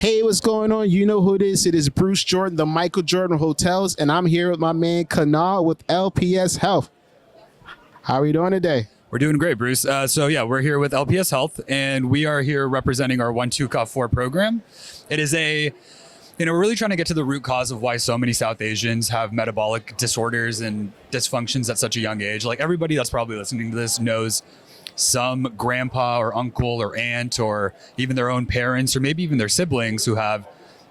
Hey, what's going on? You know who it is. It is Bruce Jordan, the Michael Jordan Hotels, and I'm here with my man Kunal with LPS Health. How are you doing today? We're doing great, Bruce. We're here with LPS Health, and we are here representing our 1 2 Cup 4 program. It is we're really trying to get to the root cause of why so many South Asians have metabolic disorders and dysfunctions at such a young age. Like everybody that's probably listening to this knows some grandpa or uncle or aunt or even their own parents or maybe even their siblings who have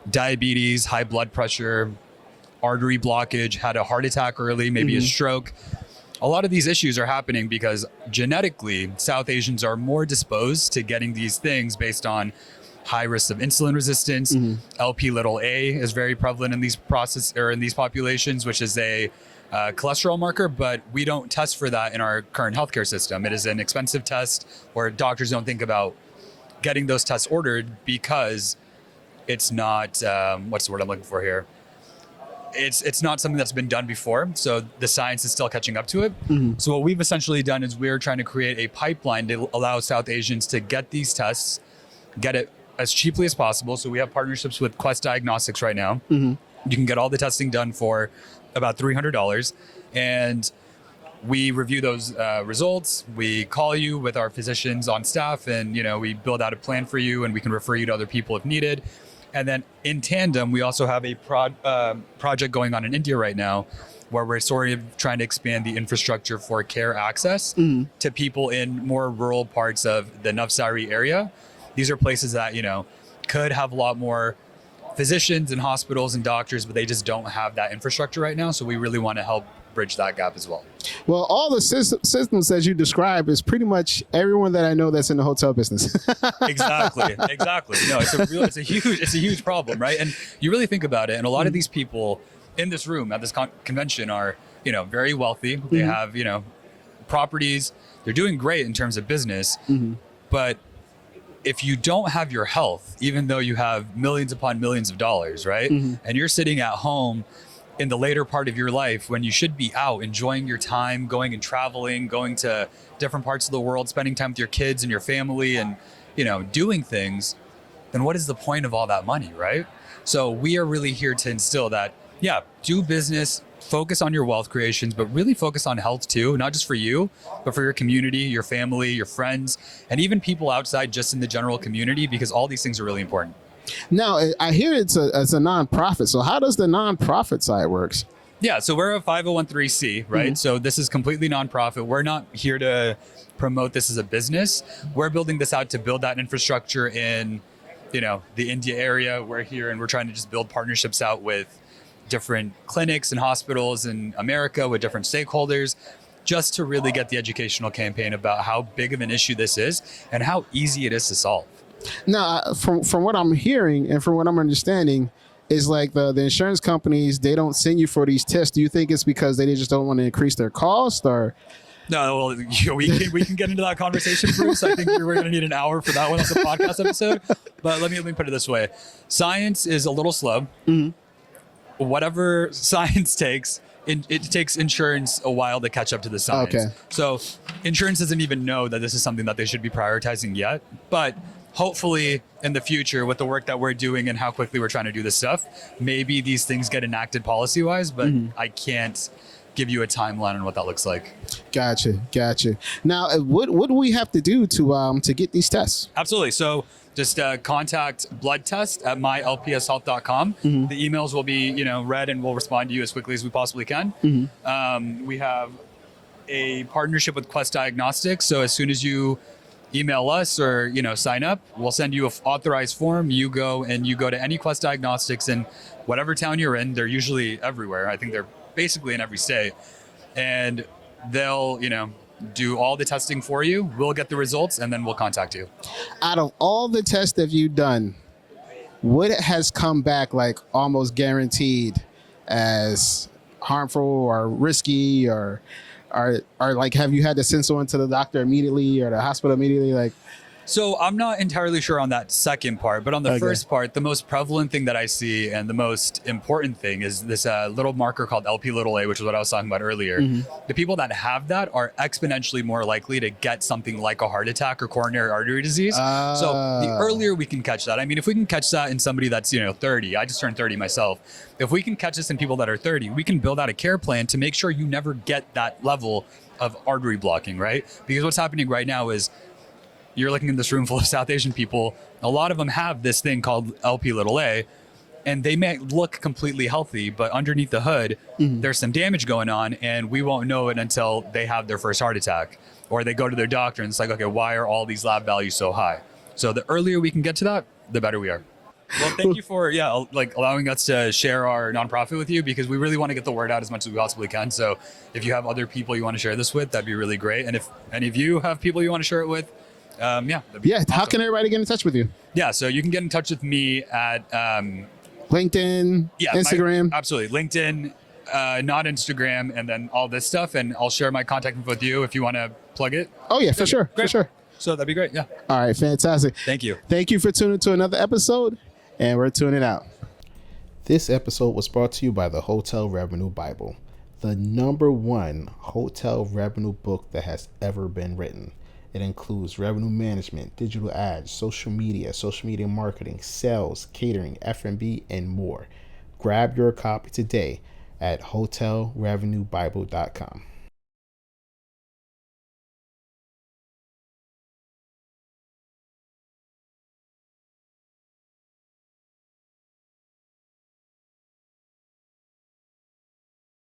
diabetes, high blood pressure, artery blockage, had a heart attack early, maybe a stroke. A lot of these issues are happening because genetically, South Asians are more disposed to getting these things based on high risks of insulin resistance. LP little a is very prevalent in these populations, which is a cholesterol marker, but we don't test for that in our current healthcare system. It is an expensive test where doctors don't think about getting those tests ordered because it's not, what's the word I'm looking for here? It's not something that's been done before. So the science is still catching up to it. So what we've essentially done is we're trying to create a pipeline to allow South Asians to get these tests, get it as cheaply as possible. So we have partnerships with Quest Diagnostics right now. You can get all the testing done for about $300, and we review those results. We call you with our physicians on staff, and we build out a plan for you, and we can refer you to other people if needed. And then in tandem, we also have a project going on in India right now where we're sort of trying to expand the infrastructure for care access to people in more rural parts of the Navsari area. These are places that, could have a lot more physicians and hospitals and doctors, but they just don't have that infrastructure right now. So we really want to help bridge that gap as well. Well, all the systems that you describe is pretty much everyone that I know that's in the hotel business. Exactly. No, it's a huge problem, right? And you really think about it, and a lot of these people in this room at this convention are, very wealthy. They have, properties. They're doing great in terms of business, but if you don't have your health, even though you have millions upon millions of dollars, right? And you're sitting at home in the later part of your life when you should be out enjoying your time, going and traveling, going to different parts of the world, spending time with your kids and your family and, doing things, then what is the point of all that money, right? So we are really here to instill that, do business, focus on your wealth creations, but really focus on health too, not just for you, but for your community, your family, your friends, and even people outside just in the general community, because all these things are really important. Now, I hear it's a nonprofit. So how does the nonprofit side works? Yeah, so we're a 501(c), right? So this is completely nonprofit. We're not here to promote this as a business. We're building this out to build that infrastructure in, the India area. We're here and we're trying to just build partnerships out with different clinics and hospitals in America with different stakeholders, just to really get the educational campaign about how big of an issue this is and how easy it is to solve. Now, from what I'm hearing and from what I'm understanding, is like the insurance companies, they don't send you for these tests. Do you think it's because they just don't want to increase their cost, or? No, well, we can get into that conversation, Bruce. I think we're going to need an hour for that one as a podcast episode. But let me put it this way: science is a little slow. Whatever science takes, it takes insurance a while to catch up to the science. Okay. So insurance doesn't even know that this is something that they should be prioritizing yet. But hopefully in the future, with the work that we're doing and how quickly we're trying to do this stuff, maybe these things get enacted policy-wise, but I can't give you a timeline on what that looks like. Gotcha. Now, what do we have to do to get these tests? Absolutely. So just contact bloodtest@mylpshealth.com. The emails will be, read, and we'll respond to you as quickly as we possibly can. We have a partnership with Quest Diagnostics. So as soon as you email us or, sign up, we'll send you an authorized form. You go to any Quest Diagnostics in whatever town you're in. They're usually everywhere. I think they're basically in every state. And they'll, do all the testing for you. We'll get the results and then we'll contact you. Out of all the tests that you've done, what has come back like almost guaranteed as harmful or risky, or like, have you had to send someone to the doctor immediately or the hospital immediately? Like, So I'm not entirely sure on that second part, but on the Okay. first part, the most prevalent thing that I see and the most important thing is this little marker called LP little a, which is what I was talking about earlier. The people that have that are exponentially more likely to get something like a heart attack or coronary artery disease. So the earlier we can catch that, I mean, if we can catch that in somebody that's, 30, I just turned 30 myself. If we can catch this in people that are 30, we can build out a care plan to make sure you never get that level of artery blocking, right? Because what's happening right now is you're looking in this room full of South Asian people. A lot of them have this thing called LP little a, and they may look completely healthy, but underneath the hood, there's some damage going on, and we won't know it until they have their first heart attack, or they go to their doctor and it's like, okay, why are all these lab values so high? So the earlier we can get to that, the better we are. Well, thank you for allowing us to share our nonprofit with you, because we really want to get the word out as much as we possibly can. So if you have other people you want to share this with, that'd be really great. And if any of you have people you want to share it with, that'd be How awesome. can everybody get in touch with you? Yeah, so you can get in touch with me at LinkedIn, Instagram. absolutely, LinkedIn, not Instagram, and then all this stuff. And I'll share my contact info with you if you want to plug it. Oh yeah, for sure, Great. for sure. So that'd be great. Yeah. All right, fantastic. Thank you. Thank you for tuning to another episode, and we're tuning out. This episode was brought to you by the Hotel Revenue Bible, the #1 hotel revenue book that has ever been written. It includes revenue management, digital ads, social media marketing, sales, catering, F&B, and more. Grab your copy today at hotelrevenuebible.com.